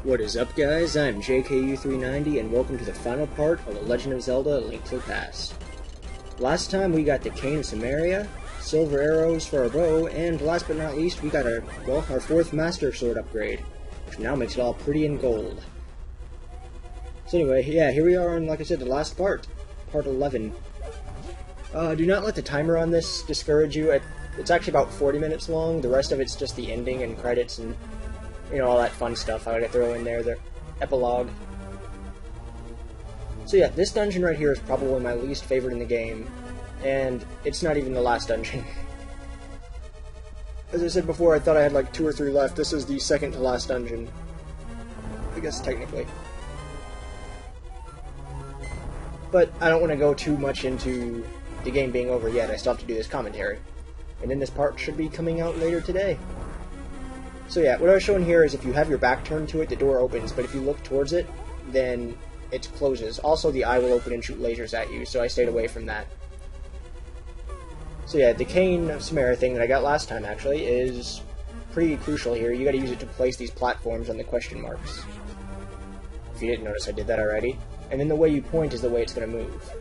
What is up, guys? I'm JKU390 and welcome to the final part of The Legend of Zelda: A Link to the Past. Last time we got the Cane of Samaria, silver arrows for our bow, and last but not least we got our fourth Master Sword upgrade, which now makes it all pretty in gold. So anyway, yeah, here we are on, like I said, the last part, part 11. Do not let the timer on this discourage you. It's actually about 40 minutes long. The rest of it's just the ending and credits and, you know, all that fun stuff I gotta throw in there, the epilogue. So yeah, this dungeon right here is probably my least favorite in the game, and it's not even the last dungeon. As I said before, I thought I had like 2 or 3 left. This is the second to last dungeon, I guess technically. But I don't want to go too much into the game being over yet. I still have to do this commentary. And then this part should be coming out later today. So yeah, what I was showing here is if you have your back turned to it, the door opens, but if you look towards it, then it closes. Also, the eye will open and shoot lasers at you, so I stayed away from that. So yeah, the Cane of Samaria thing that I got last time, actually, is pretty crucial here. You gotta use it to place these platforms on the question marks. If you didn't notice, I did that already. And then the way you point is the way it's gonna move.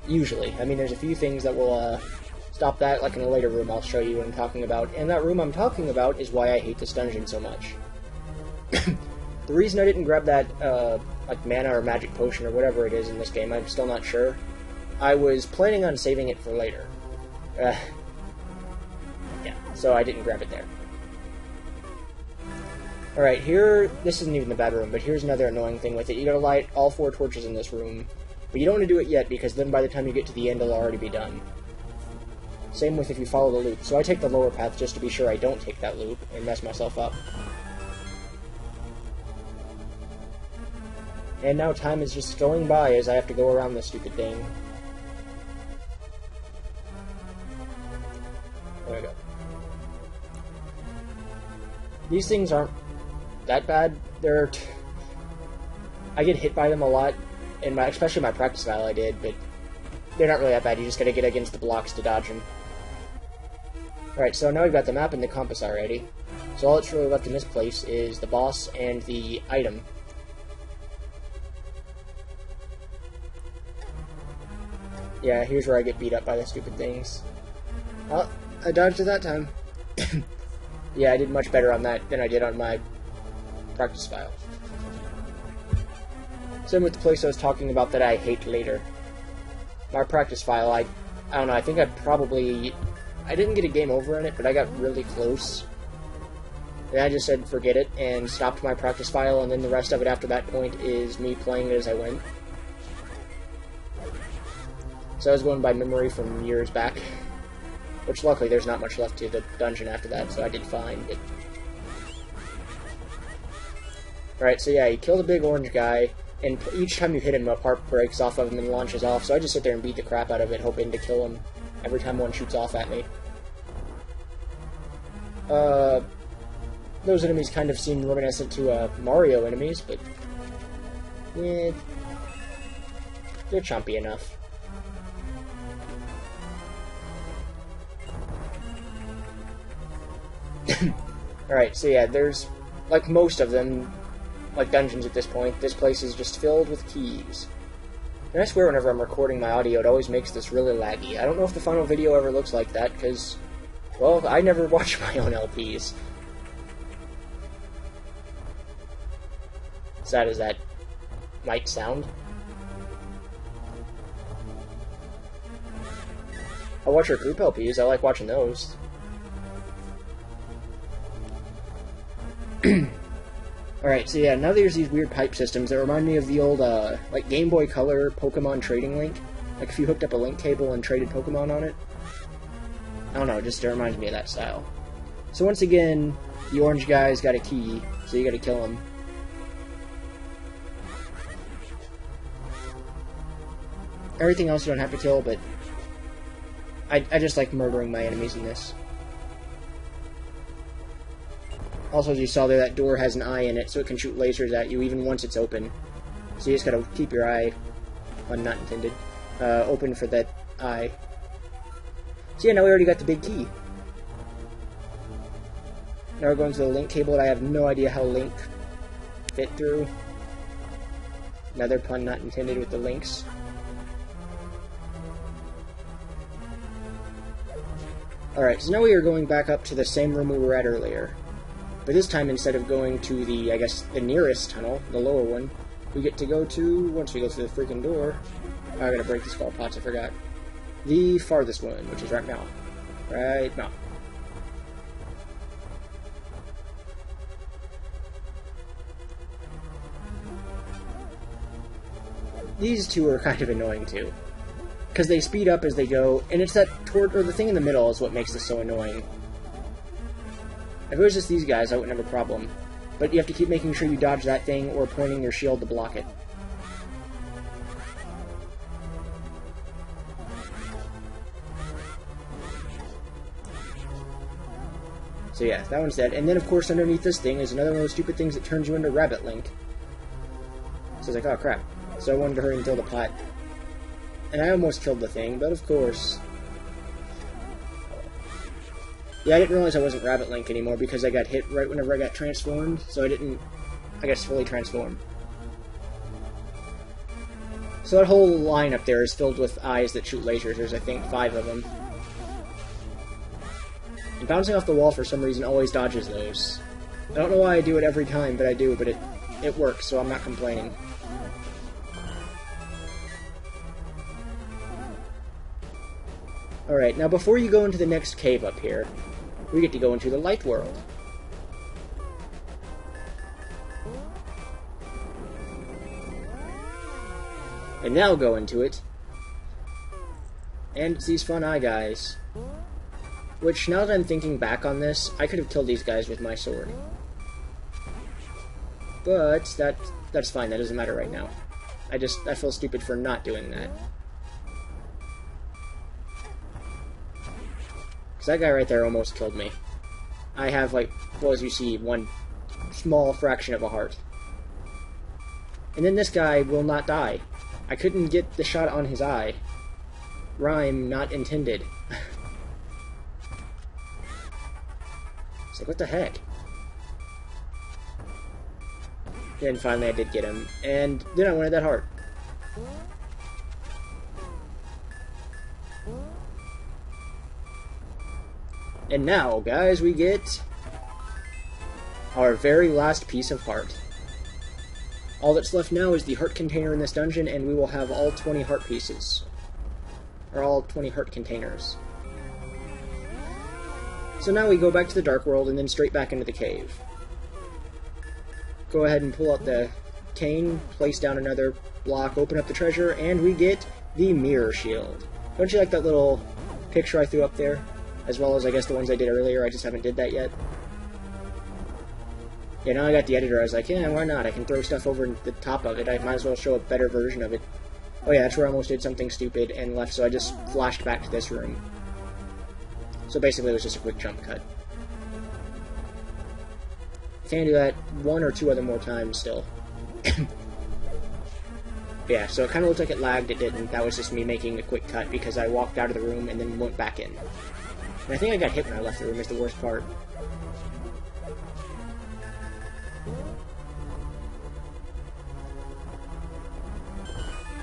Usually. I mean, there's a few things that will, stop that, like in a later room I'll show you what I'm talking about. And that room I'm talking about is why I hate this dungeon so much. The reason I didn't grab that, like, mana or magic potion or whatever it is in this game, I'm still not sure. I was planning on saving it for later. Yeah, so I didn't grab it there. Alright, here, this isn't even the bad room, but here's another annoying thing with it. You gotta light all 4 torches in this room, but you don't want to do it yet, because then by the time you get to the end, it'll already be done. Same with if you follow the loop. So I take the lower path just to be sure I don't take that loop and mess myself up. And now time is just going by as I have to go around this stupid thing. There we go. These things aren't that bad. I get hit by them a lot, and especially my practice file I did, but they're not really that bad. You just gotta get against the blocks to dodge them. Alright, so now we've got the map and the compass already. So all that's really left in this place is the boss and the item. Yeah, here's where I get beat up by the stupid things. Oh, I dodged it that time. Yeah, I did much better on that than I did on my practice file. Same with the place I was talking about that I hate later. My practice file, I don't know, I think I didn't get a game over on it, but I got really close. And I just said forget it, and stopped my practice file, and then the rest of it after that point is me playing it as I went. So I was going by memory from years back, which luckily there's not much left to the dungeon after that, so I did fine. But... Alright, so yeah, you kill the big orange guy, and each time you hit him, a part breaks off of him and launches off, so I just sit there and beat the crap out of it, hoping to kill him every time one shoots off at me. Those enemies kind of seem reminiscent to Mario enemies, but they're chompy enough. Alright, so yeah, there's, like most of them, like dungeons at this point, this place is just filled with keys. And I swear whenever I'm recording my audio, it always makes this really laggy. I don't know if the final video ever looks like that, because, well, I never watch my own LPs. Sad as that might sound. I watch our group LPs, I like watching those. Alright, so yeah, now there's these weird pipe systems that remind me of the old, like, Game Boy Color Pokemon trading link. Like, if you hooked up a link cable and traded Pokemon on it. I don't know, it just reminds me of that style. So once again, the orange guy's got a key, so you gotta kill him. Everything else you don't have to kill, but I just like murdering my enemies in this. Also, as you saw there, that door has an eye in it, so it can shoot lasers at you even once it's open. So you just gotta keep your eye, pun not intended, open for that eye. So yeah, now we already got the big key. Now we're going to the link cable that I have no idea how Link fit through. Another pun not intended with the links. Alright, so now we are going back up to the same room we were at earlier. But this time, instead of going to the, I guess, the nearest tunnel, the lower one, we get to go to, once we go through the freaking door, oh, I gotta break the skull pots, I forgot. The farthest one, which is right now. Right now. These two are kind of annoying too, because they speed up as they go, and it's that the thing in the middle is what makes this so annoying. If it was just these guys, I wouldn't have a problem, but you have to keep making sure you dodge that thing or pointing your shield to block it. So yeah, that one's dead, and then of course underneath this thing is another one of those stupid things that turns you into Rabbit Link. So I was like, oh crap. So I wanted to hurry and kill the pot. And I almost killed the thing, but of course... Yeah, I didn't realize I wasn't Rabbit Link anymore because I got hit right whenever I got transformed, so I didn't, I guess, fully transform. So that whole line up there is filled with eyes that shoot lasers. There's, I think, 5 of them. And bouncing off the wall for some reason always dodges those. I don't know why I do it every time, but I do, but it works, so I'm not complaining. Alright, now before you go into the next cave up here, we get to go into the light world. And now go into it. And it's these fun eye guys. Which, now that I'm thinking back on this, I could have killed these guys with my sword. But that's fine, that doesn't matter right now. I feel stupid for not doing that. Because that guy right there almost killed me. I have, like, well, as you see, one small fraction of a heart. And then this guy will not die. I couldn't get the shot on his eye. Rhyme not intended. It's like, what the heck? Then finally I did get him. And then I wanted that heart. And now, guys, we get our very last piece of heart. All that's left now is the heart container in this dungeon, and we will have all 20 heart pieces. Or all 20 heart containers. So now we go back to the Dark World, and then straight back into the cave. Go ahead and pull out the cane, place down another block, open up the treasure, and we get the Mirror Shield. Don't you like that little picture I threw up there? As well as, I guess, the ones I did earlier. I just haven't did that yet. Yeah, now I got the editor. I was like, yeah, why not? I can throw stuff over the top of it. I might as well show a better version of it. Oh yeah, that's where I almost did something stupid and left, so I just flashed back to this room. So basically, it was just a quick jump cut. Can do that 1 or 2 other more times still. Yeah, so it kind of looked like it lagged. It didn't. That was just me making a quick cut because I walked out of the room and then went back in. And I think I got hit when I left the room, is the worst part.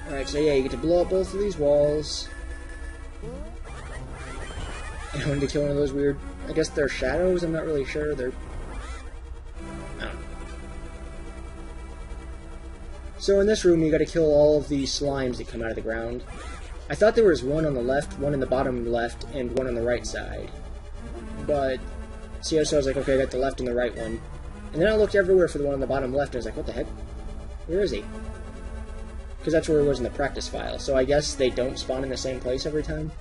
Alright, so yeah, you get to blow up both of these walls. And I wanted to kill one of those weird... I guess they're shadows? I'm not really sure. They're... I don't know. So in this room, you gotta kill all of these slimes that come out of the ground. I thought there was one on the left, one in the bottom left, and one on the right side. But, see, so I was like, okay, I got the left and the right one. And then I looked everywhere for the one on the bottom left, and I was like, what the heck? Where is he? Because that's where it was in the practice file. So I guess they don't spawn in the same place every time?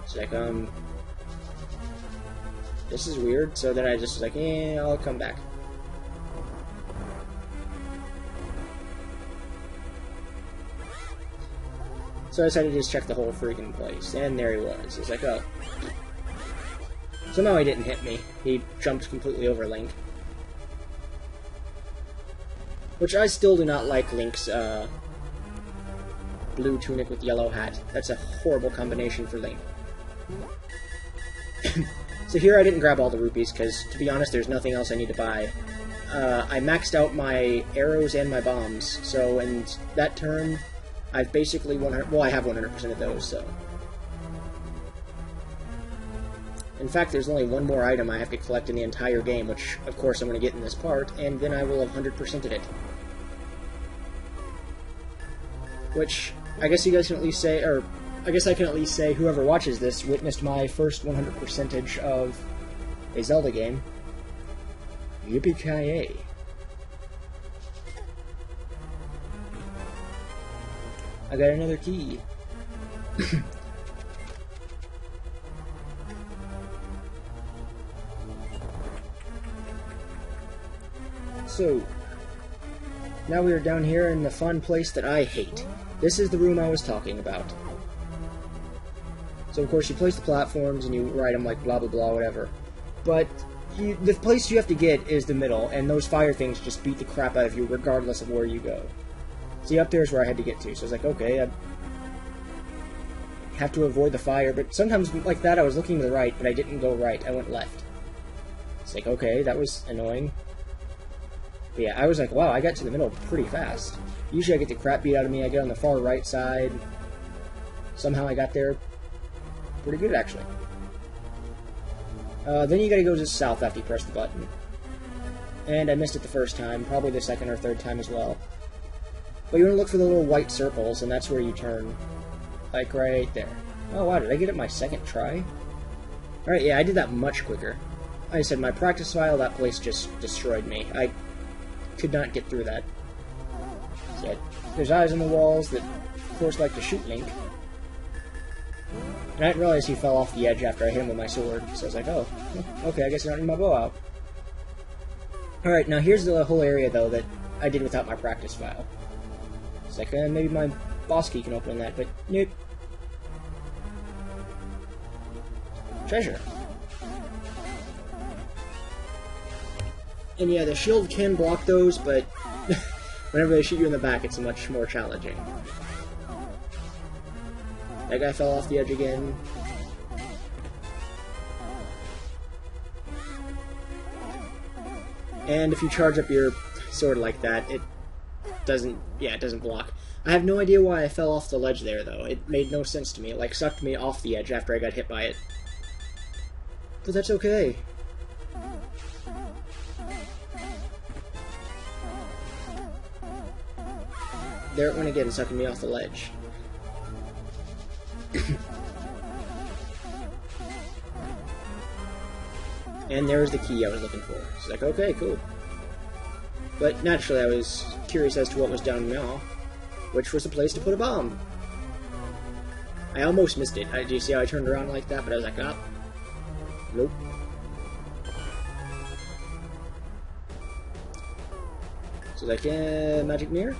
It's like, this is weird. So then I just was like, yeah, I'll come back. So I decided to just check the whole freaking place, and there he was. It's like, oh. Somehow he didn't hit me. He jumped completely over Link. Which I still do not like Link's, blue tunic with yellow hat. That's a horrible combination for Link. So here I didn't grab all the rupees, because, to be honest, there's nothing else I need to buy. I maxed out my arrows and my bombs, so in that turn, I've basically 100... Well, I have 100% of those, so... In fact, there's only one more item I have to collect in the entire game, which, of course, I'm going to get in this part, and then I will have 100%ed it. Which, I guess you guys can at least say, or... I guess I can at least say whoever watches this witnessed my first 100%age of a Zelda game. Yippee-ki-yay. I got another key. So, now we are down here in the fun place that I hate. This is the room I was talking about. So, of course, you place the platforms and you write them like blah blah blah, whatever. But the place you have to get is the middle, and those fire things just beat the crap out of you regardless of where you go. See, up there is where I had to get to, so I was like, okay, I have to avoid the fire, but sometimes like that I was looking to the right, but I didn't go right, I went left. It's like, okay, that was annoying. But yeah, I was like, wow, I got to the middle pretty fast. Usually I get the crap beat out of me, I get on the far right side. Somehow I got there pretty good, actually. Then you gotta go just south after you press the button. And I missed it the first time, probably the second or third time as well. But you wanna look for the little white circles, and that's where you turn. Like right there. Oh wow, did I get it my second try? Alright, yeah, I did that much quicker. Like I said, my practice file, that place just destroyed me. I could not get through that. So, there's eyes on the walls that, of course, like to shoot Link. And I didn't realize he fell off the edge after I hit him with my sword, so I was like, oh, okay, I guess I don't need my bow out. Alright, now here's the whole area, though, that I did without my practice file. It's like, maybe my boss key can open that, but nope. Treasure. And yeah, the shield can block those, but whenever they shoot you in the back, it's much more challenging. That guy fell off the edge again. And if you charge up your sword like that, it doesn't block. I have no idea why I fell off the ledge there, though. It made no sense to me. It, like, sucked me off the edge after I got hit by it. But that's okay. There it went again, sucking me off the ledge. And there was the key I was looking for. It's like, okay, cool. But naturally I was curious as to what was down now, which was the place to put a bomb. I almost missed it. Do you see how I turned around like that? But I was like, ah, nope. So like, magic mirror?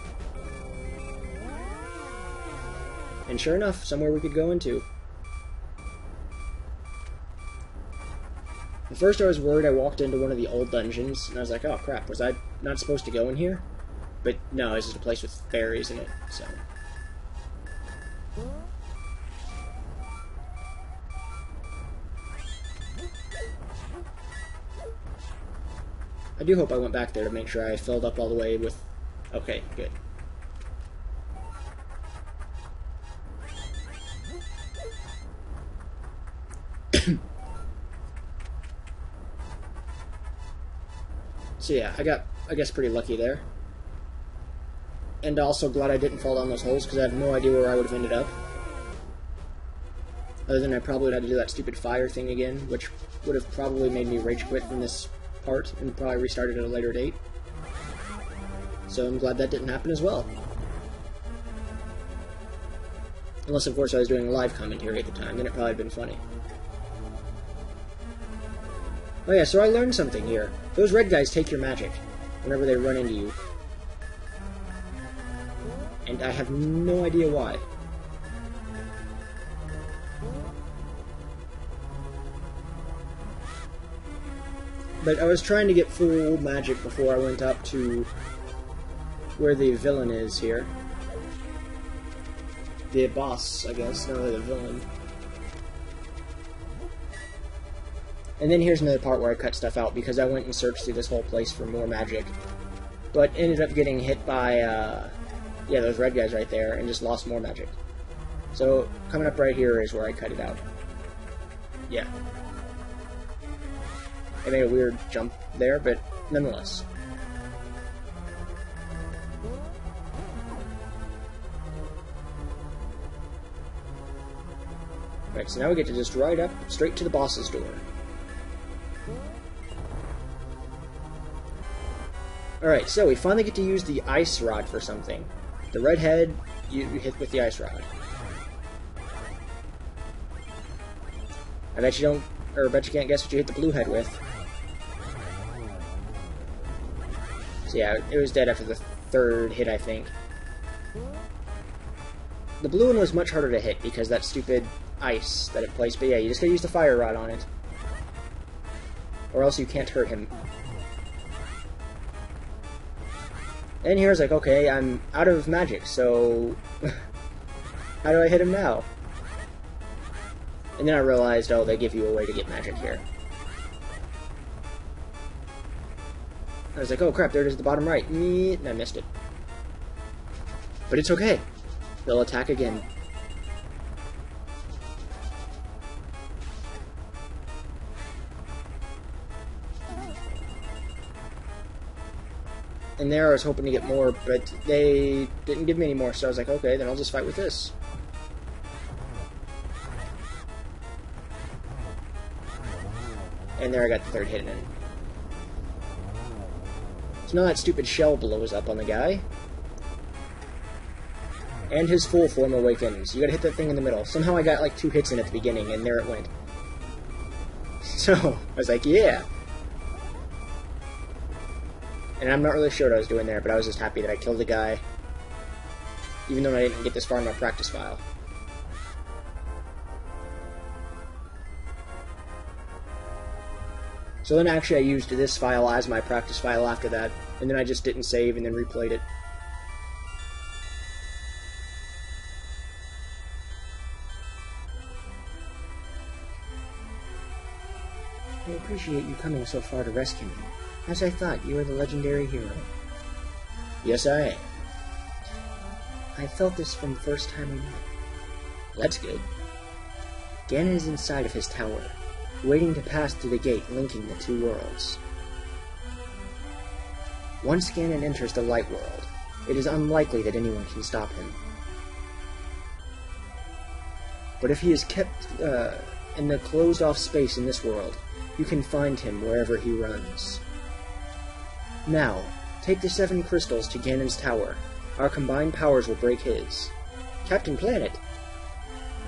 And sure enough, somewhere we could go into. At first I was worried I walked into one of the old dungeons, and I was like, oh crap, was I not supposed to go in here? But no, it's just a place with fairies in it, so... I do hope I went back there to make sure I filled up all the way with... Okay, good. So yeah, I got, I guess, pretty lucky there. And also glad I didn't fall down those holes, because I have no idea where I would have ended up. Other than I probably would have had to do that stupid fire thing again, which would have probably made me rage quit from this part, and probably restarted at a later date. So I'm glad that didn't happen as well. Unless, of course, I was doing live commentary at the time, then it probably would have been funny. Oh yeah, so I learned something here. Those red guys take your magic whenever they run into you. And I have no idea why. But I was trying to get full magic before I went up to where the villain is here. The boss, I guess, not really the villain. And then here's another part where I cut stuff out because I went and searched through this whole place for more magic. But ended up getting hit by, yeah, those red guys right there and just lost more magic. So, coming up right here is where I cut it out. Yeah. I made a weird jump there, but nonetheless. Right, so now we get to just ride up straight to the boss's door. Alright, so we finally get to use the ice rod for something. The red head, you hit with the ice rod. I bet you don't, or I bet you can't guess what you hit the blue head with. So yeah, it was dead after the third hit, I think. The blue one was much harder to hit because that stupid ice that it placed, but yeah, you just gotta use the fire rod on it. Or else you can't hurt him. And here's like, okay, I'm out of magic, so how do I hit him now? And then I realized, oh, they give you a way to get magic here. I was like, oh crap, there it is at the bottom right. And I missed it. But it's okay. They'll attack again. And there I was hoping to get more, but they didn't give me any more, so I was like, okay, then I'll just fight with this. And there I got the third hit in. So now that stupid shell blows up on the guy. And his full form awakens. You gotta hit that thing in the middle. Somehow I got like 2 hits in at the beginning, and there it went. So, I was like, yeah. And I'm not really sure what I was doing there, but I was just happy that I killed the guy. Even though I didn't get this far in my practice file. So then actually I used this file as my practice file after that, and then I just didn't save and then replayed it. I appreciate you coming so far to rescue me. As I thought, you are the legendary hero. Yes, I am. I felt this from the first time we met. That's good. Ganon is inside of his tower, waiting to pass through the gate linking the 2 worlds. Once Ganon enters the light world, it is unlikely that anyone can stop him. But if he is kept in the closed-off space in this world, you can find him wherever he runs. Now, take the 7 crystals to Ganon's tower. Our combined powers will break his. Captain Planet!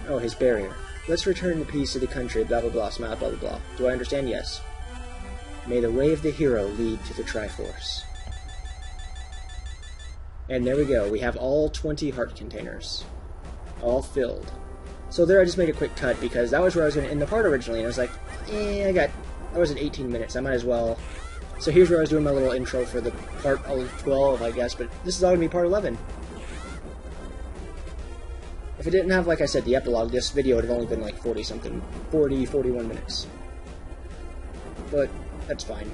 Oh, his barrier. Let's return the peace to the country, blah blah blah, smile, blah blah blah. Do I understand? Yes. May the way of the hero lead to the Triforce. And there we go, we have all 20 heart containers. All filled. So there I just made a quick cut, because that was where I was going to end the part originally, and I was like, I was at 18 minutes, I might as well. So here's where I was doing my little intro for the part 12, I guess, but this is all going to be part 11. If it didn't have, like I said, the epilogue, this video would have only been like 40-something, 41 minutes. But, that's fine.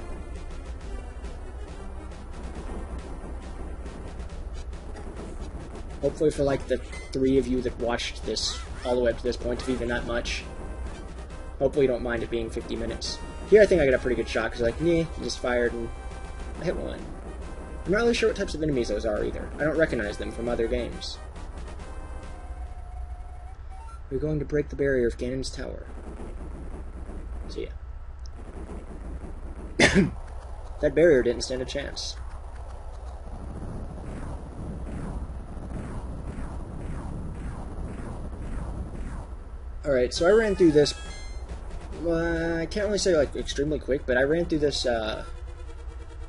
Hopefully for like the 3 of you that watched this all the way up to this point, if even that much, hopefully you don't mind it being 50 minutes. Here I think I got a pretty good shot, because like, I just fired and I hit one. I'm not really sure what types of enemies those are either. I don't recognize them from other games. We're going to break the barrier of Ganon's tower. So yeah. That barrier didn't stand a chance. Alright, so I ran through this, I can't really say like extremely quick, but I ran through this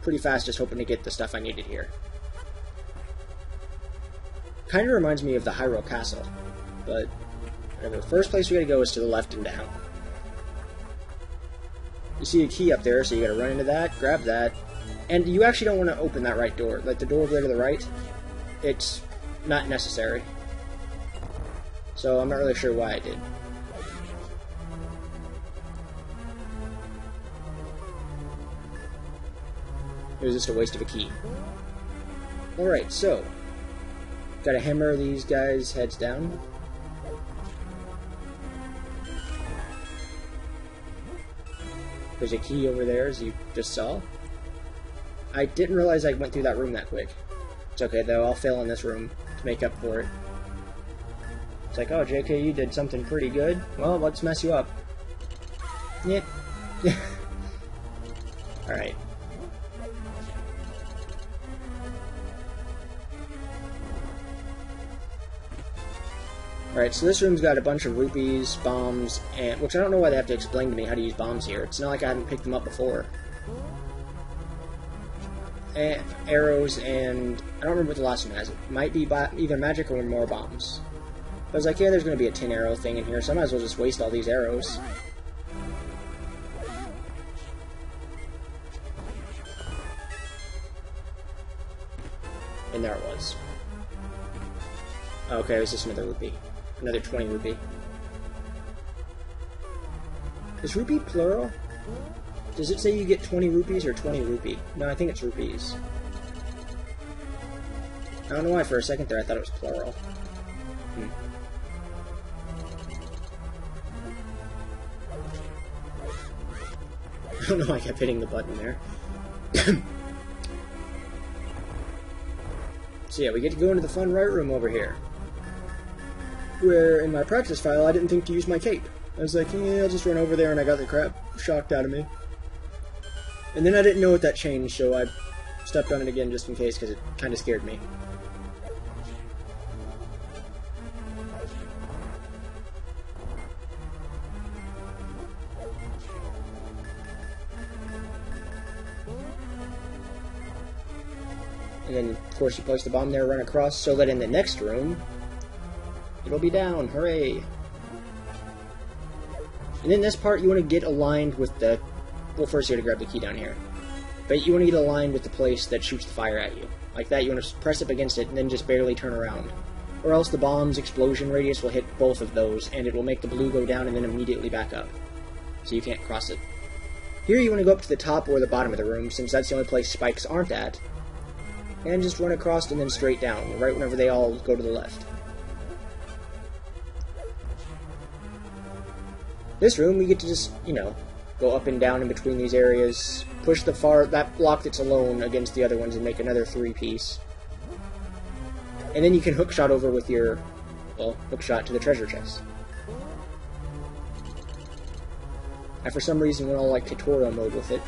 pretty fast just hoping to get the stuff I needed here. Kind of reminds me of the HYRULE Castle, but the first place we gotta go is to the left and down. You see a key up there, so you gotta run into that, grab that, and you actually don't want to open that right door. Like the door over there to the right, it's not necessary. So I'm not really sure why I did. It was just a waste of a key. Alright, so gotta hammer these guys' heads down. There's a key over there, as you just saw. I didn't realize I went through that room that quick. It's okay, though. I'll fail in this room to make up for it. It's like, oh, JK, you did something pretty good. Well, let's mess you up. Yeah. Alright. Alright, so this room's got a bunch of rupees, bombs, and which I don't know why they have to explain to me how to use bombs here. It's not like I haven't picked them up before. And arrows, and I don't remember what the last one has. It might be either magic or more bombs. But I was like, yeah, there's going to be a tin arrow thing in here, so I might as well just waste all these arrows. And there it was. Okay, it was just another rupee. Another 20 rupee. Is rupee plural? Does it say you get 20 rupees or 20 rupee? No, I think it's rupees. I don't know why for a second there I thought it was plural. I don't know why I kept hitting the button there. So yeah, we get to go into the fun right room over here. Where, in my practice file, I didn't think to use my cape. I was like, yeah, I'll just run over there, and I got the crap shocked out of me. And then I didn't know what that changed, so I stepped on it again just in case, because it kind of scared me. And then, of course, you place the bomb there, run across, so that in the next room, it'll be down. Hooray! And in this part, you want to get aligned with the... Well, first you got to grab the key down here. But you want to get aligned with the place that shoots the fire at you. Like that, you want to press up against it, and then just barely turn around. Or else the bomb's explosion radius will hit both of those, and it will make the blue go down and then immediately back up. So you can't cross it. Here you want to go up to the top or the bottom of the room, since that's the only place spikes aren't at. And just run across and then straight down, right whenever they all go to the left. This room, we get to just, you know, go up and down in between these areas, push that block that's alone against the other ones and make another 3-piece. And then you can hookshot over with your, well, hookshot to the treasure chest. I, for some reason, went all like tutorial mode with it.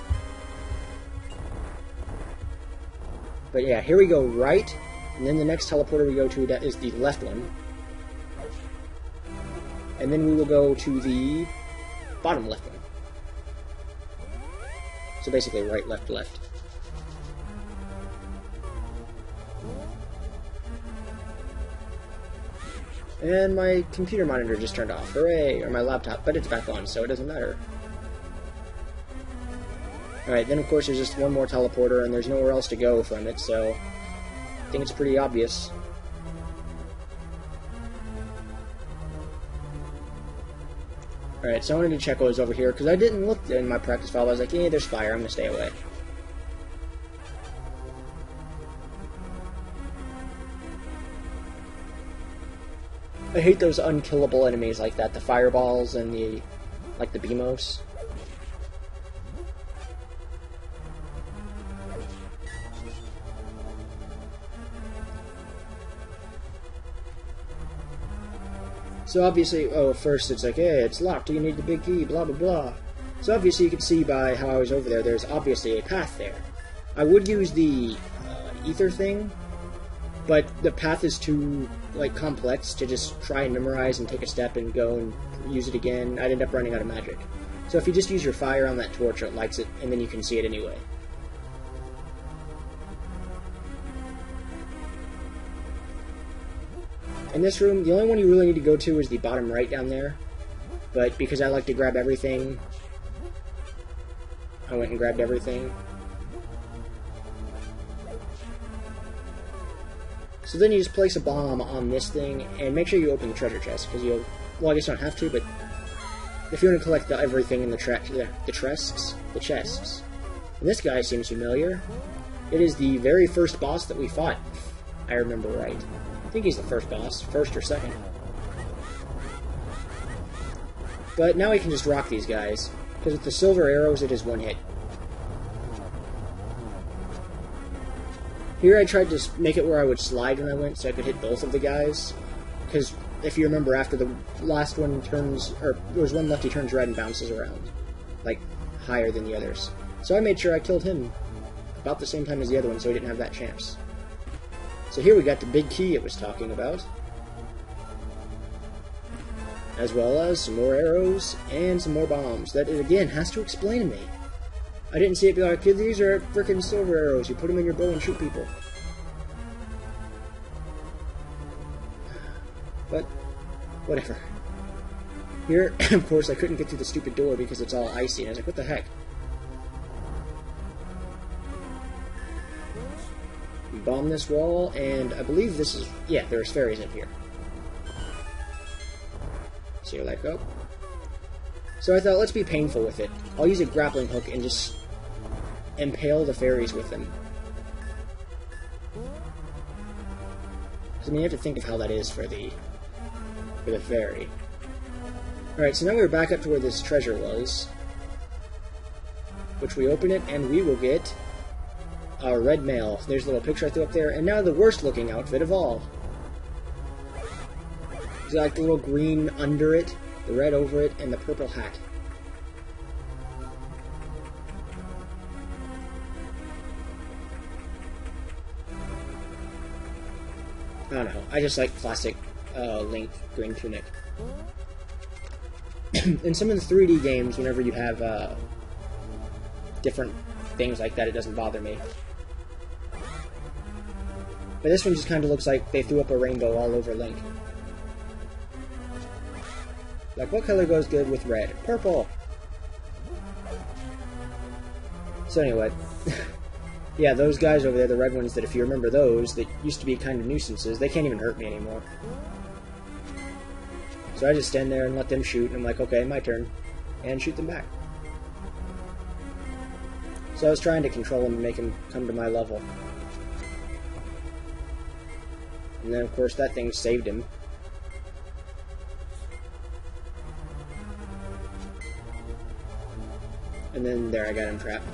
But yeah, here we go right, and then the next teleporter we go to is the left one. And then we will go to the bottom left one. So basically right, left, left. And my computer monitor just turned off. Hooray! Or my laptop, but it's back on, so it doesn't matter. Alright, then of course there's just one more teleporter, and there's nowhere else to go from it, so I think it's pretty obvious. Alright, so I wanted to check what was over here, because I didn't look in my practice file. I was like, yeah, there's fire, I'm going to stay away. I hate those unkillable enemies like that, the fireballs and the, like the Beamos. So obviously, oh, first it's like, hey, it's locked, you need the big key, blah, blah, blah. So obviously you can see by how I was over there, there's obviously a path there. I would use the ether thing, but the path is too, like, complex to just try and memorize and take a step and go and use it again. I'd end up running out of magic. So if you just use your fire on that torch, it lights it, and then you can see it anyway. In this room, the only one you really need to go to is the bottom right down there. But because I like to grab everything, I went and grabbed everything. So then you just place a bomb on this thing, and make sure you open the treasure chest, because you'll... Well, I guess you don't have to, but if you want to collect everything in the chests. And this guy seems familiar. It is the very first boss that we fought, if I remember right. I think he's the first boss, first or second. But now we can just rock these guys, because with the silver arrows it is one hit. Here I tried to make it where I would slide when I went, so I could hit both of the guys. Because if you remember, after the last one turns, or there's one left, he turns red and bounces around, like higher than the others. So I made sure I killed him about the same time as the other one, so he didn't have that chance. So here we got the big key it was talking about, as well as some more arrows and some more bombs. That, it, again, has to explain to me. I didn't see it be like, kid, these are frickin' silver arrows. You put them in your bow and shoot people. But, whatever. Here, of course, I couldn't get through the stupid door because it's all icy, and I was like, what the heck? We bomb this wall, and I believe this is... yeah, there's fairies in here. So you're like, oh. So I thought, let's be painful with it. I'll use a grappling hook and just impale the fairies with them. Because, I mean, you have to think of how that is for the fairy. Alright, so now we're back up to where this treasure was. Which we open it, and we will get our red mail. There's a little picture I threw up there. And now the worst looking outfit of all. It's like the little green under it, the red over it, and the purple hat. I don't know. I just like classic Link green tunic. In some of the 3D games, whenever you have different things like that, it doesn't bother me. But this one just kind of looks like they threw up a rainbow all over Link. Like, what color goes good with red? Purple! So anyway, yeah, those guys over there, the red ones, that if you remember those, that used to be kind of nuisances, they can't even hurt me anymore. So I just stand there and let them shoot, and I'm like, okay, my turn, and shoot them back. So I was trying to control them and make them come to my level. And then, of course, that thing saved him. And then there, I got him trapped.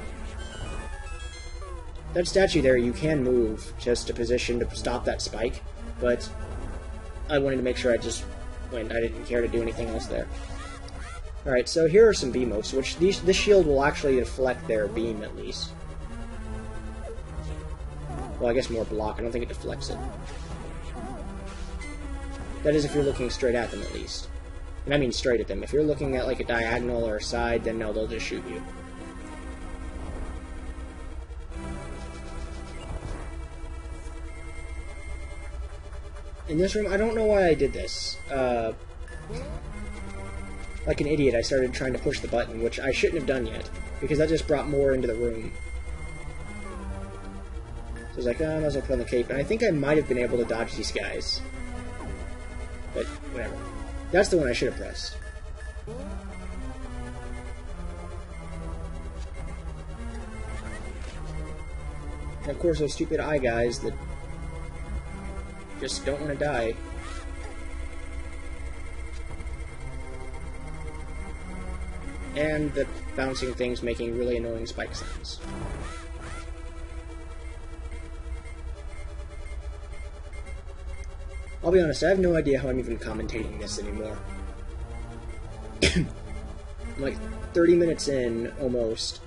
That statue there, you can move just to position to stop that spike, but I wanted to make sure I just went. I didn't care to do anything else there. Alright, so here are some beamos, which this shield will actually deflect their beam, at least. Well, I guess more block. I don't think it deflects it. That is if you're looking straight at them, at least. And I mean straight at them. If you're looking at like a diagonal or a side, then no, they'll just shoot you. In this room, I don't know why I did this. Like an idiot, I started trying to push the button, which I shouldn't have done yet, because that just brought more into the room. So I was like, oh, I might as well put on the cape, and I think I might have been able to dodge these guys. But, whatever. That's the one I should have pressed. And of course, those stupid eye guys that just don't want to die. And the bouncing things making really annoying spike sounds. I'll be honest, I have no idea how I'm even commentating this anymore. I'm like 30 minutes in, almost,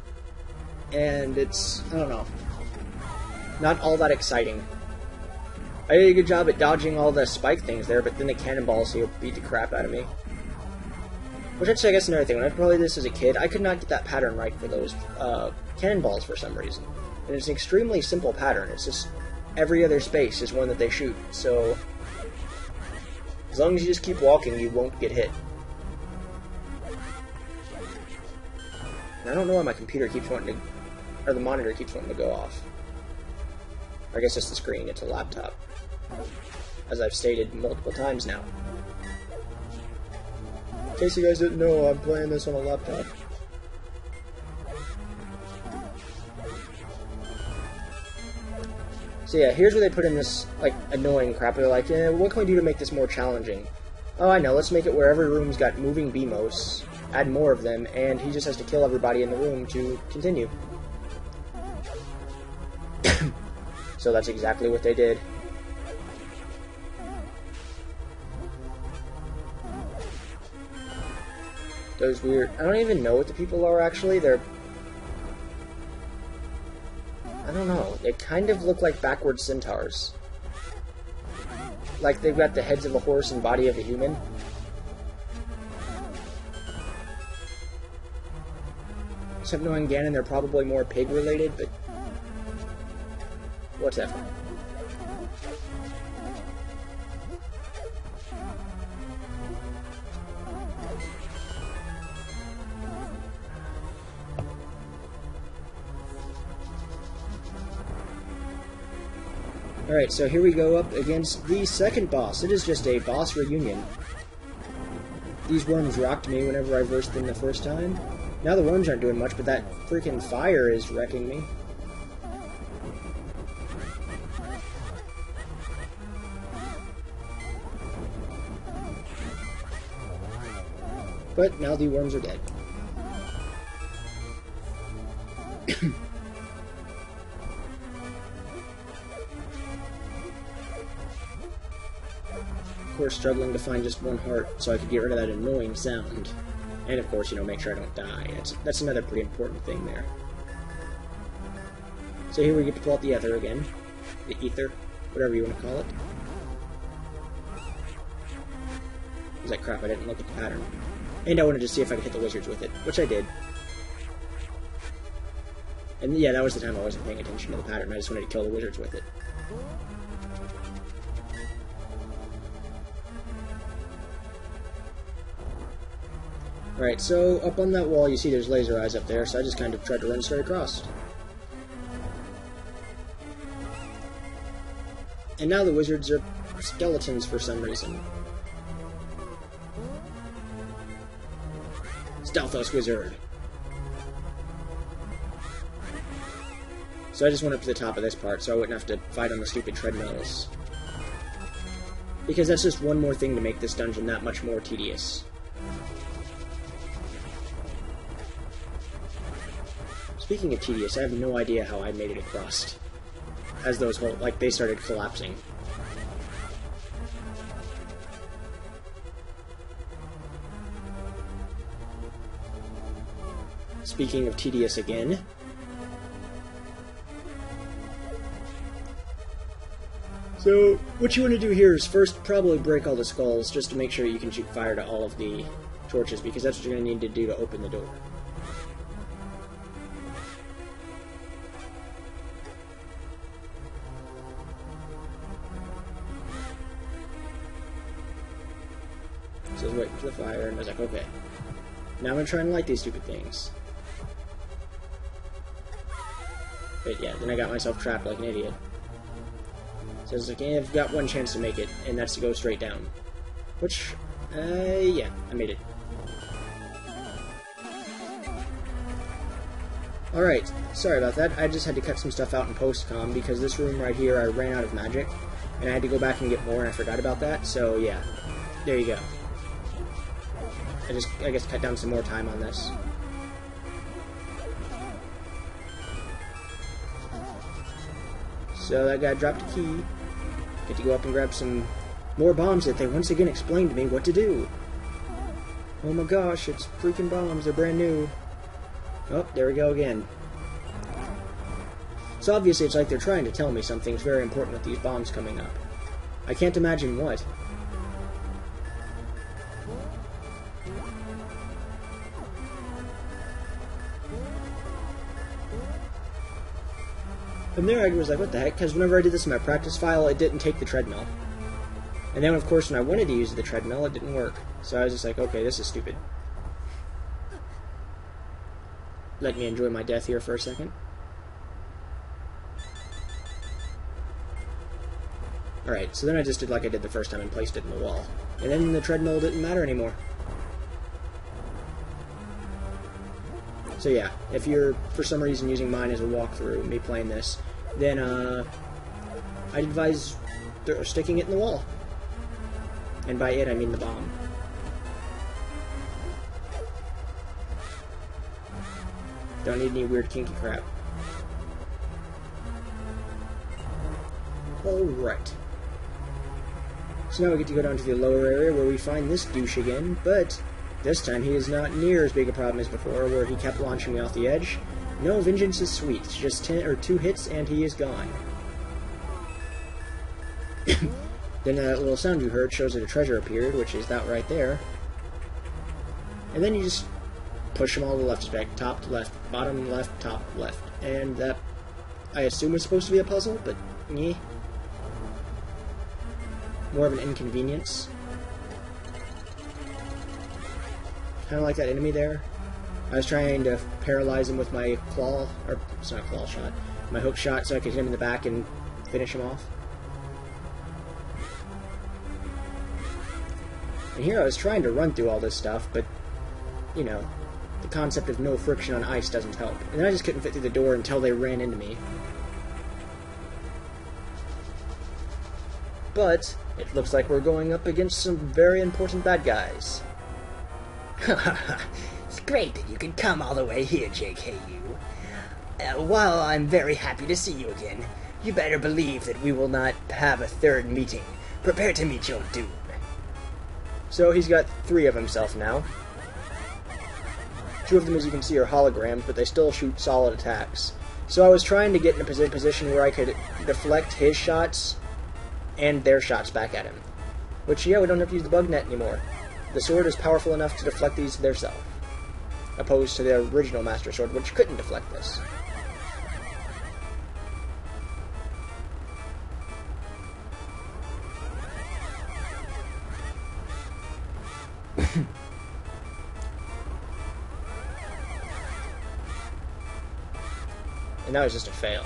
and it's, I don't know, not all that exciting. I did a good job at dodging all the spike things there, but then the cannonballs here beat the crap out of me. Which actually, I guess another thing, when I played this as a kid, I could not get that pattern right for those cannonballs for some reason. And it's an extremely simple pattern. It's just every other space is one that they shoot, so as long as you just keep walking, you won't get hit. And I don't know why my computer keeps wanting to, or the monitor keeps wanting to go off. Or I guess it's the screen, it's a laptop. As I've stated multiple times now. In case you guys didn't know, I'm playing this on a laptop. So yeah, here's where they put in this, like, annoying crap. They're like, what can we do to make this more challenging? Oh, I know, let's make it where every room's got moving BMOS, add more of them, and he just has to kill everybody in the room to continue. So that's exactly what they did. Those weird... I don't even know what the people are, actually. They're... I don't know. They kind of look like backward centaurs. Like they've got the heads of a horse and body of a human. Except knowing Ganon, they're probably more pig-related, but... whatever. Alright, so here we go up against the second boss. It is just a boss reunion. These worms rocked me whenever I versed them the first time. Now the worms aren't doing much, but that freaking fire is wrecking me. But now the worms are dead. Of course, struggling to find just one heart so I could get rid of that annoying sound. And of course, you know, make sure I don't die. That's another pretty important thing there. So here we get to pull out the ether again. The ether, whatever you want to call it. Is that crap? I didn't look at the pattern. And I wanted to see if I could hit the wizards with it, which I did. And yeah, that was the time I wasn't paying attention to the pattern. I just wanted to kill the wizards with it. Alright, so up on that wall you see there's laser eyes up there, so I just kind of tried to run straight across. And now the wizards are skeletons for some reason. Stealth us, wizard! So I just went up to the top of this part so I wouldn't have to fight on the stupid treadmills. Because that's just one more thing to make this dungeon that much more tedious. Speaking of tedious, I have no idea how I made it across. As those whole, like, they started collapsing. Speaking of tedious again. So, what you want to do here is first probably break all the skulls, just to make sure you can shoot fire to all of the torches, because that's what you're going to need to do to open the door. So I was waiting for the fire, and I was like, okay. Now I'm going to try and light these stupid things. But yeah, then I got myself trapped like an idiot. So I was like, I've got one chance to make it, and that's to go straight down. Which, yeah, I made it. Alright, sorry about that. I just had to cut some stuff out in post-com, because this room right here, I ran out of magic, and I had to go back and get more, and I forgot about that, so yeah. There you go. I guess, cut down some more time on this. So that guy dropped a key. Get to go up and grab some more bombs that they once again explained to me what to do. Oh my gosh, it's freaking bombs. They're brand new. Oh, there we go again. So obviously it's like they're trying to tell me something's very important with these bombs coming up. I can't imagine what. And there I was like, what the heck? Because whenever I did this in my practice file, it didn't take the treadmill. And then, of course, when I wanted to use the treadmill, it didn't work. So I was just like, okay, this is stupid. Let me enjoy my death here for a second. Alright, so then I just did like I did the first time and placed it in the wall. And then the treadmill didn't matter anymore. So yeah, if you're, for some reason, using mine as a walkthrough, me playing this, then, I'd advise sticking it in the wall. And by it, I mean the bomb. Don't need any weird kinky crap. Alright. So now we get to go down to the lower area where we find this douche again, but this time he is not near as big a problem as before, where he kept launching me off the edge. No, vengeance is sweet. Just 2 hits and he is gone. Then that little sound you heard shows that a treasure appeared, which is that right there. And then you just push them all to the left back, top to left, bottom left, top left. And that, I assume, is supposed to be a puzzle, but yeah. More of an inconvenience. Kind of like that enemy there. I was trying to paralyze him with my claw, or it's not a claw shot, my hook shot, so I could hit him in the back and finish him off. And here I was trying to run through all this stuff, but, you know, the concept of no friction on ice doesn't help. And then I just couldn't fit through the door until they ran into me. But it looks like we're going up against some very important bad guys. It's great that you could come all the way here, JKU. While I'm very happy to see you again, you better believe that we will not have a third meeting. Prepare to meet your doom. So he's got 3 of himself now. 2 of them, as you can see, are holograms, but they still shoot solid attacks. So I was trying to get in a position where I could deflect his shots and their shots back at him. Which, yeah, we don't have to use the bug net anymore. The sword is powerful enough to deflect these theirself, opposed to the original Master Sword, which couldn't deflect this. And that was just a fail.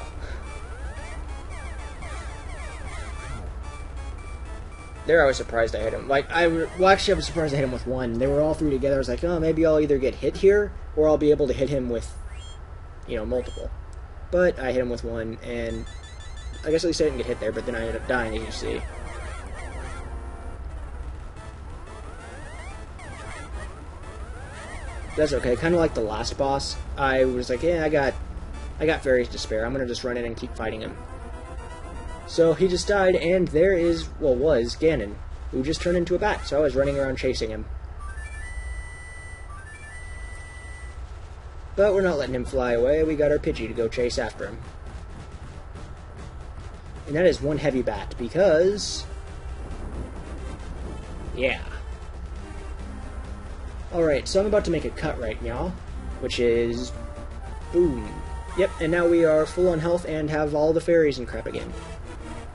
There I was surprised I hit him. Like, well, actually I was surprised I hit him with 1. They were all 3 together. I was like, oh, maybe I'll either get hit here, or I'll be able to hit him with, you know, multiple. But I hit him with 1, and I guess at least I didn't get hit there, but then I ended up dying, as you see. That's okay. Kind of like the last boss. I was like, yeah, I got fairies to spare. I'm gonna just run in and keep fighting him. So he just died, and there is, well, was Ganon, who just turned into a bat. So I was running around chasing him. But we're not letting him fly away. We got our Pidgey to go chase after him. And that is 1 heavy bat, because, yeah. Alright, so I'm about to make a cut right now, which is, boom. Yep, and now we are full on health and have all the fairies and crap again.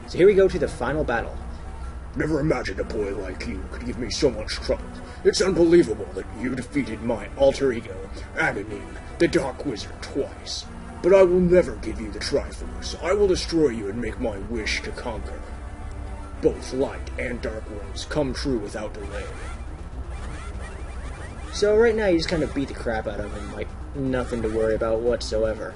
So here we go to the final battle. Never imagined a boy like you could give me so much trouble. It's unbelievable that you defeated my alter ego, Anonym, the Dark Wizard, twice. But I will never give you the Triforce. I will destroy you and make my wish to conquer. Both light and dark ones come true without delay. So right now you just kind of beat the crap out of him, like nothing to worry about whatsoever.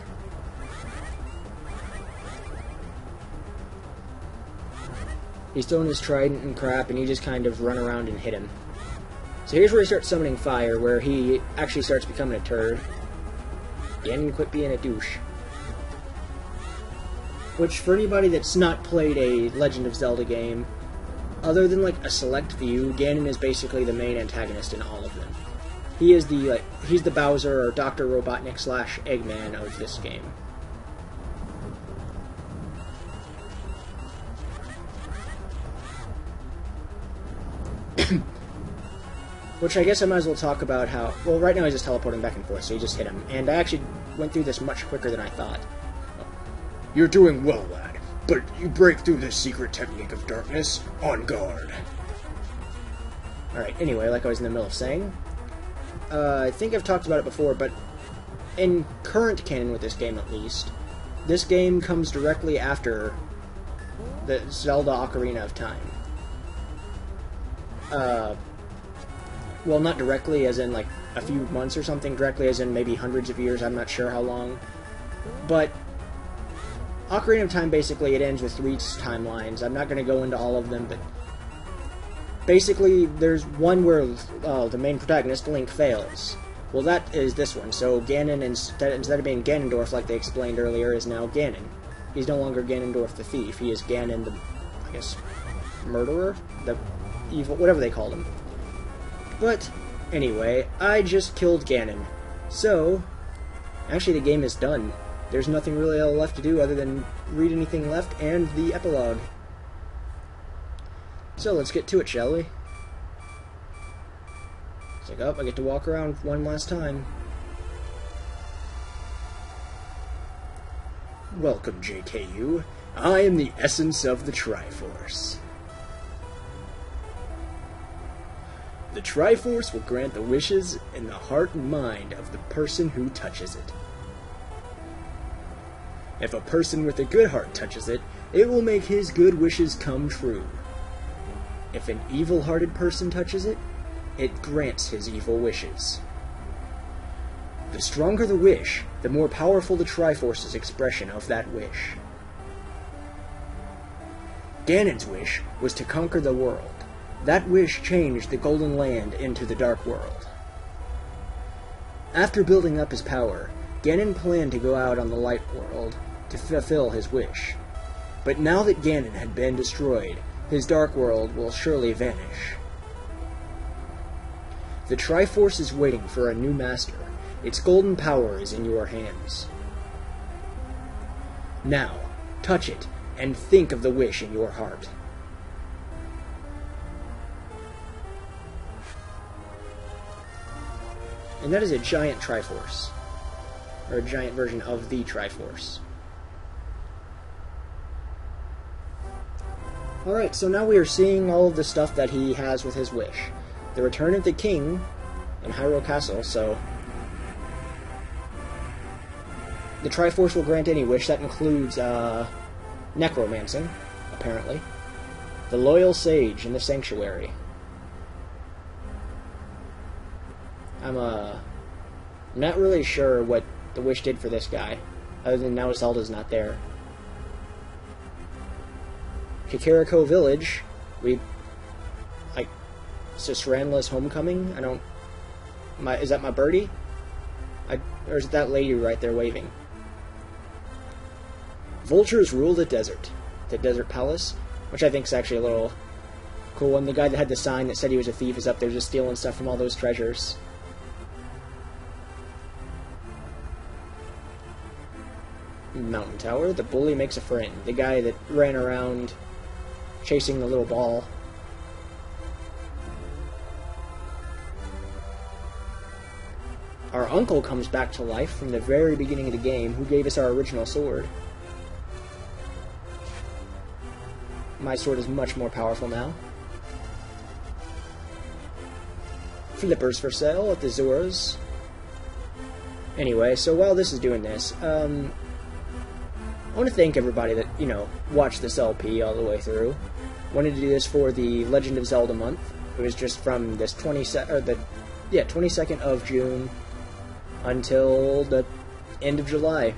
He's throwing his trident and crap, and you just kind of run around and hit him. So here's where he starts summoning fire, where he actually starts becoming a turd. And quit being a douche. Which, for anybody that's not played a Legend of Zelda game, other than like a select few, Ganon is basically the main antagonist in all of them. He is the, he's the Bowser or Dr. Robotnik / Eggman of this game. Which I guess I might as well talk about how... Well, right now he's just teleporting back and forth, so you just hit him. And I actually went through this much quicker than I thought. You're doing well, lad. But you break through this secret technique of darkness on guard. Alright, anyway, like I was in the middle of saying... I think I've talked about it before, but in current canon with this game at least, this game comes directly after the Zelda Ocarina of Time. Well, not directly, as in, like, a few months or something. Directly, as in maybe hundreds of years. I'm not sure how long. But Ocarina of Time, basically, it ends with 3 timelines. I'm not going to go into all of them, but basically, there's one where the main protagonist, Link, fails. Well, that is this one. So Ganon, instead of being Ganondorf, like they explained earlier, is now Ganon. He's no longer Ganondorf the thief. He is Ganon the, I guess, murderer? The evil, whatever they called him. But, anyway, I just killed Ganon. So, actually the game is done. There's nothing really left to do other than read anything left and the epilogue. So let's get to it, shall we? It's like, oh, I get to walk around one last time. Welcome, JKU. I am the essence of the Triforce. The Triforce will grant the wishes in the heart and mind of the person who touches it. If a person with a good heart touches it, it will make his good wishes come true. If an evil-hearted person touches it, it grants his evil wishes. The stronger the wish, the more powerful the Triforce's expression of that wish. Ganon's wish was to conquer the world. That wish changed the Golden Land into the Dark World. After building up his power, Ganon planned to go out on the Light World to fulfill his wish. But now that Ganon had been destroyed, his Dark World will surely vanish. The Triforce is waiting for a new master. Its golden power is in your hands. Now, touch it, and think of the wish in your heart. And that is a giant Triforce. Or a giant version of the Triforce. Alright, so now we are seeing all of the stuff that he has with his wish. The return of the king in Hyrule Castle, so the Triforce will grant any wish. That includes necromancing, apparently. The loyal sage in the sanctuary. I'm not really sure what the wish did for this guy, other than now Zelda's not there. Kakariko Village, Sisranla's homecoming? Is that my birdie? Or is it that lady right there waving? Vultures rule the desert palace, which I think is actually a little cool. And the guy that had the sign that said he was a thief is up there just stealing stuff from all those treasures. Mountain Tower, the bully makes a friend. The guy that ran around chasing the little ball. Our uncle comes back to life from the very beginning of the game, who gave us our original sword. My sword is much more powerful now. Flippers for sale at the ZORA'S. Anyway, so while this is doing this, I want to thank everybody that, watched this LP all the way through. Wanted to do this for the Legend of Zelda month. It was just from this 22nd of June until the end of July.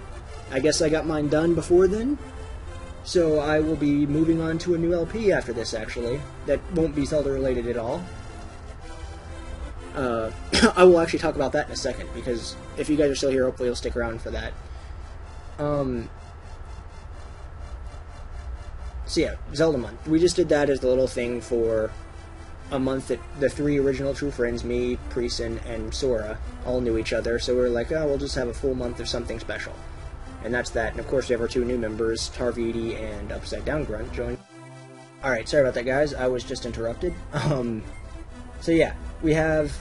I guess I got mine done before then, so I will be moving on to a new LP after this, actually. That won't be Zelda related at all. I will actually talk about that in a second, because if you guys are still here, hopefully you'll stick around for that. So yeah, Zelda month. We just did that as the little thing for a month that the 3 original true friends, me, Preeson, and Sora, all knew each other, so we were like, oh, we'll just have a full month of something special. And that's that. And of course we have our 2 new members, Tarvidi and Upside Down Grunt, join. Alright, sorry about that, guys. I was just interrupted. So yeah, we have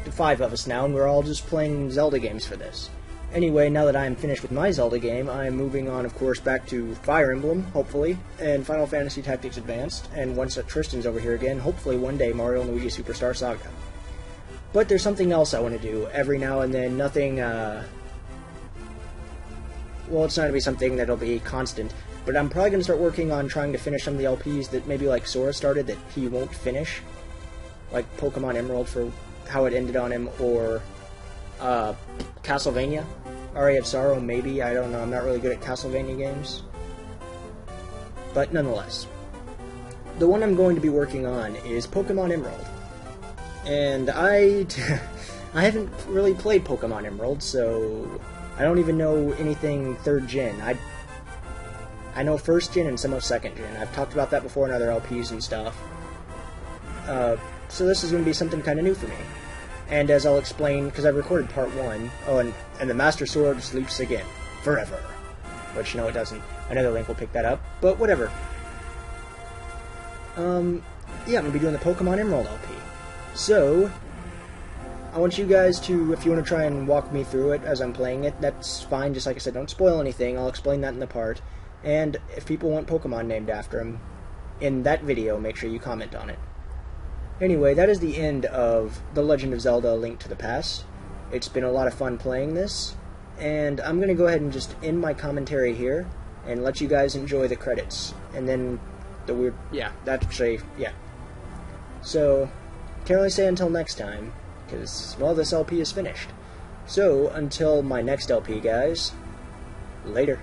the 5 of us now, and we're all just playing Zelda games for this. Anyway, now that I'm finished with my Zelda game, I'm moving on, of course, back to Fire Emblem, hopefully, and Final Fantasy Tactics Advanced, and once that Tristan's over here again, hopefully one day Mario & Luigi Superstar Saga. But there's something else I want to do every now and then, nothing, well, it's not going to be something that'll be constant, but I'm probably going to start working on trying to finish some of the LPs that maybe like Sora started that he won't finish, like Pokemon Emerald for how it ended on him, or Castlevania, Aria of Sorrow, maybe, I don't know, I'm not really good at Castlevania games. But nonetheless, the one I'm going to be working on is Pokemon Emerald. And I haven't really played Pokemon Emerald, so I don't even know anything 3rd gen. I know 1st gen and some of 2nd gen. I've talked about that before in other LPs and stuff. So this is going to be something kind of new for me. And as I'll explain, because I've recorded part 1, oh, and the Master Sword sleeps again, forever. Which, no, it doesn't. Another link will pick that up, but whatever. Yeah, I'm going to be doing the Pokemon Emerald LP. So, I want you guys to, if you want to try and walk me through it as I'm playing it, that's fine. Just like I said, don't spoil anything. I'll explain that in the part. And if people want Pokemon named after them, in that video, make sure you comment on it. Anyway, that is the end of The Legend of Zelda: A Link to the Past. It's been a lot of fun playing this, and I'm going to go ahead and just end my commentary here, and let you guys enjoy the credits. And then the weird... yeah, that actually... yeah. So, can't really say until next time, because, well, this LP is finished. So, until my next LP, guys, later.